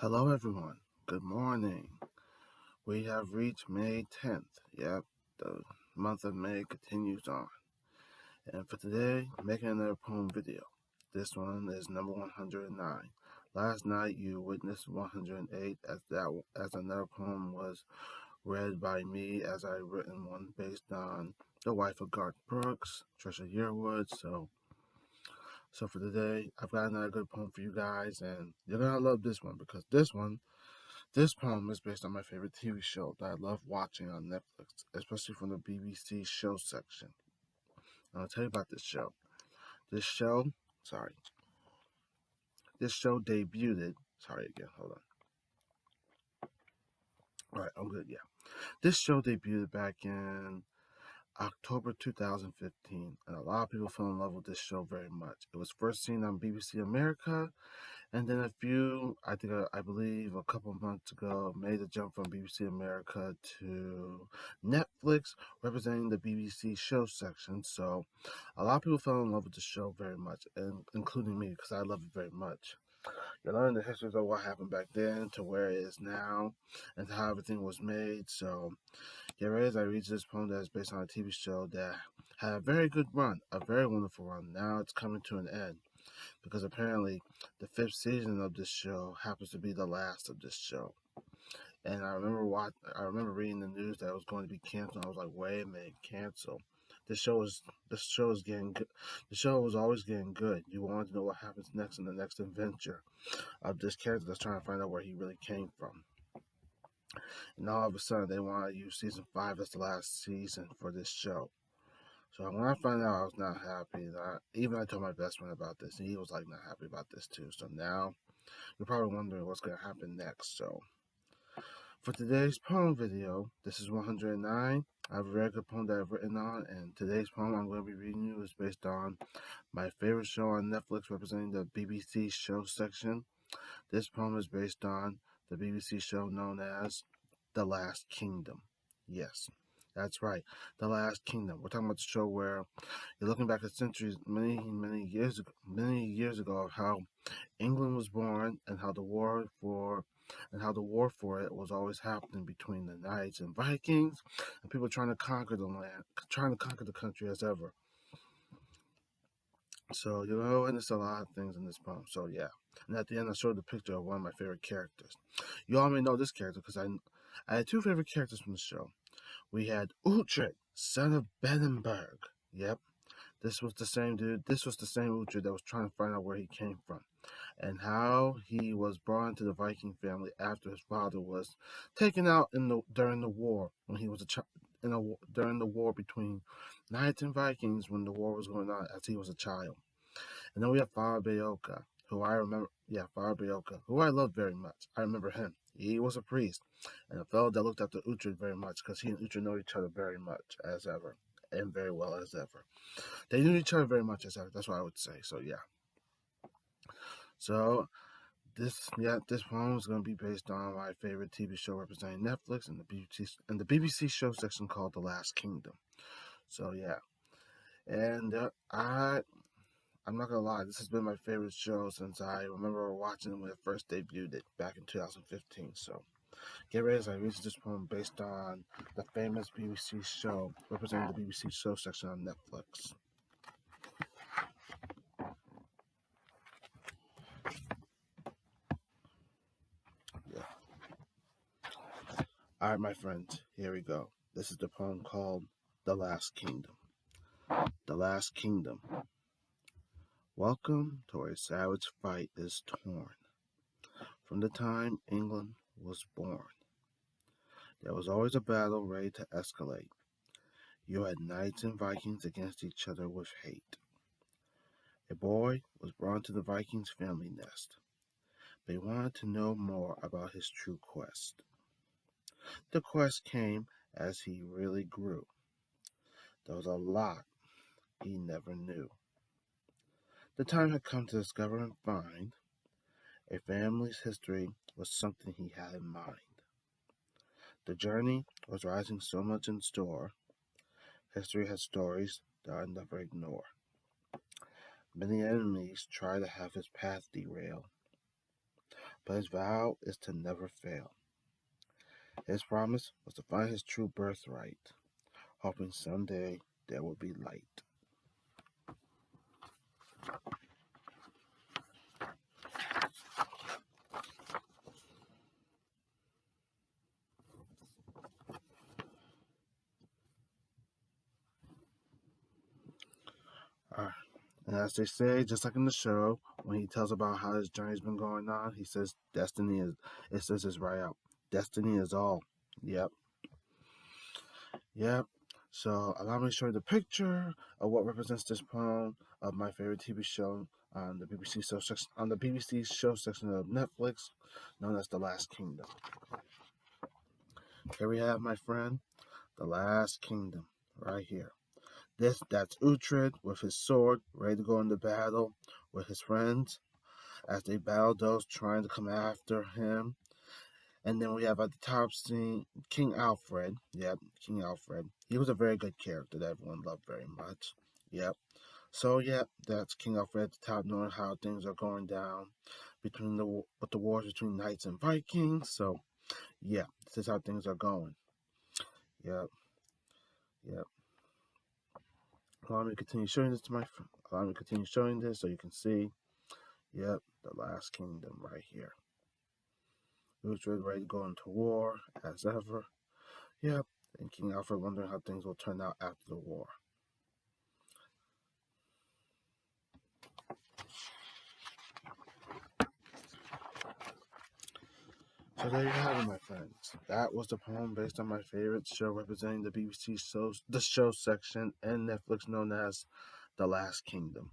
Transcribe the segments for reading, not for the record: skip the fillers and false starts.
Hello, everyone. Good morning. We have reached May 10th. Yep, the month of May continues on. And for today, making another poem video. This one is number 109. Last night, you witnessed 108 as another poem was read by me as I written one based on the wife of Garth Brooks, Trisha Yearwood. So for today, I've got another good poem for you guys, and you're gonna love this one because this poem is based on my favorite TV show that I love watching on Netflix, especially from the BBC show section. I'll tell you about this show. This show, sorry, this show debuted. Sorry again, hold on. All right, I'm good. Yeah, this show debuted back in October 2015, and a lot of people fell in love with this show very much. It was first seen on BBC America. And then I believe a couple months ago, made the jump from BBC America to Netflix, representing the BBC show section. So a lot of people fell in love with the show very much, and including me, because I love it very much. You learn the histories of what happened back then to where it is now, and how everything was made. So get ready as I read this poem that is based on a TV show that had a very good run, a very wonderful run. Now it's coming to an end because apparently the fifth season of this show happens to be the last of this show. And I remember reading the news that it was going to be canceled. I was like, wait a minute, cancel. This show is getting good. The show was always getting good. You wanted to know what happens next in the next adventure of this character that's trying to find out where he really came from. And all of a sudden, they want to use season 5 as the last season for this show. So when I found out, I was not happy. Even I told my best friend about this, and he was like not happy about this too. So now you're probably wondering what's going to happen next. So for today's poem video, this is 109. I have a very good poem that I've written on, and today's poem I'm going to be reading you is based on my favorite show on Netflix, representing the BBC show section. This poem is based on the BBC show known as The Last Kingdom. Yes, that's right, The Last Kingdom. We're talking about the show where you're looking back at centuries, many years ago, of how England was born and how the war for it was always happening between the Knights and Vikings and people trying to conquer the land, trying to conquer the country as ever. So and there's a lot of things in this poem. So yeah, and at the end I showed the picture of one of my favorite characters. You all may know this character because I had two favorite characters from the show. We had Uhtred, son of Bedenberg. Yep, this was the same dude. This was the same Uhtred that was trying to find out where he came from, and how he was brought into the Viking family after his father was taken out during the war when he was during the war between Knights and Vikings when the war was going on as he was a child. And then we have Farabeoka, who I love very much. I remember him. He was a priest and a fellow that looked up to Uhtred very much because he and Uhtred know each other very much as ever and very well as ever. They knew each other very much as ever. That's what I would say. So yeah. So this poem is going to be based on my favorite TV show representing Netflix and the BBC show section called The Last Kingdom. So yeah, and I'm not gonna lie, this has been my favorite show since I remember watching it when it first debuted it back in 2015. So get ready as I read this poem based on the famous BBC show representing the BBC show section on Netflix. Yeah. All right, my friends, here we go. This is the poem called The Last Kingdom. The Last Kingdom. Welcome to where a savage fight is torn. From the time England was born, there was always a battle ready to escalate. You had knights and Vikings against each other with hate. A boy was brought into the Vikings' family nest. They wanted to know more about his true quest. The quest came as he really grew. There was a lot he never knew. The time had come to discover and find a family's history was something he had in mind. The journey was rising so much in store. History had stories that I'd never ignore. Many enemies tried to have his path derail, but his vow is to never fail. His promise was to find his true birthright, hoping someday there will be light. Alright. And as they say, just like in the show, when he tells about how his journey's been going on, he says destiny is, it says it's right out. Destiny is all. Yep. Yep. So allow me to show you the picture of what represents this poem of my favorite TV show on the BBC show section on the BBC show section of Netflix, known as The Last Kingdom. Here we have, my friend, The Last Kingdom, right here. That's Uhtred with his sword, ready to go into battle with his friends as they battle those trying to come after him. And then we have at the top scene King Alfred. Yep, King Alfred. He was a very good character that everyone loved very much. Yep. So yeah, that's King Alfred at the top, knowing how things are going down between the wars between knights and Vikings. So yeah, this is how things are going. Yep, yep. Allow me to continue showing this to my. Allow me to continue showing this so you can see. Yep, the Last Kingdom right here. Uhtred ready to go into war as ever. Yep, and King Alfred wondering how things will turn out after the war. So there you have it, my friends. That was the poem based on my favorite show representing the BBC shows, the show section, and Netflix, known as The Last Kingdom.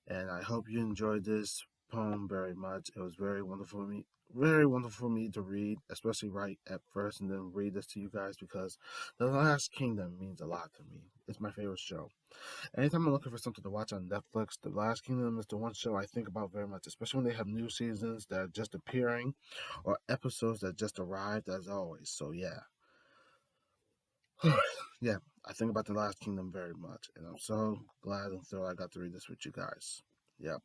And I hope you enjoyed this poem very much. It was very wonderful for me to read, especially right at first, and then read this to you guys because The Last Kingdom means a lot to me. It's my favorite show. Anytime I'm looking for something to watch on Netflix, The Last Kingdom is the one show I think about very much, especially when they have new seasons that are just appearing or episodes that just arrived, as always. So, yeah. Yeah, I think about The Last Kingdom very much, and I'm so glad and thrilled I got to read this with you guys. Yep.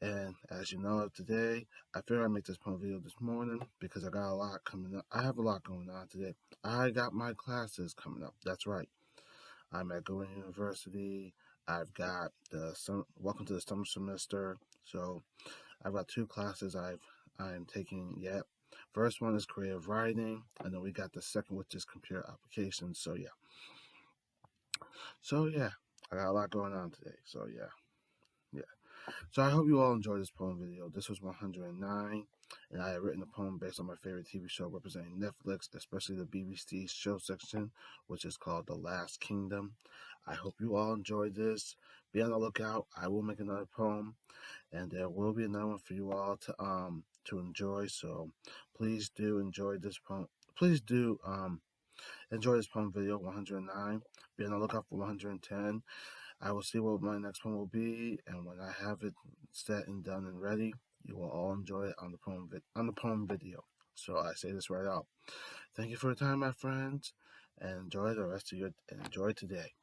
And as you know, today, I figured I'd make this poem video this morning because I got a lot coming up. I have a lot going on today. I got my classes coming up. That's right. I'm at Goodwin University. I've got welcome to the summer semester. So I've got two classes I'm taking yet. First one is creative writing, and then we got the second, which is computer applications. So yeah, I got a lot going on today. So yeah. So I hope you all enjoyed this poem video. This was 109, and I have written a poem based on my favorite TV show representing Netflix, especially the BBC show section, which is called The Last Kingdom. I hope you all enjoyed this. Be on the lookout. I will make another poem, and there will be another one for you all to enjoy. So please do enjoy this poem. Please do enjoy this poem video 109. Be on the lookout for 110. I will see what my next one will be, and when I have it set and done and ready, you will all enjoy it on the poem video. So I say this right out. Thank you for your time, my friends, and enjoy today.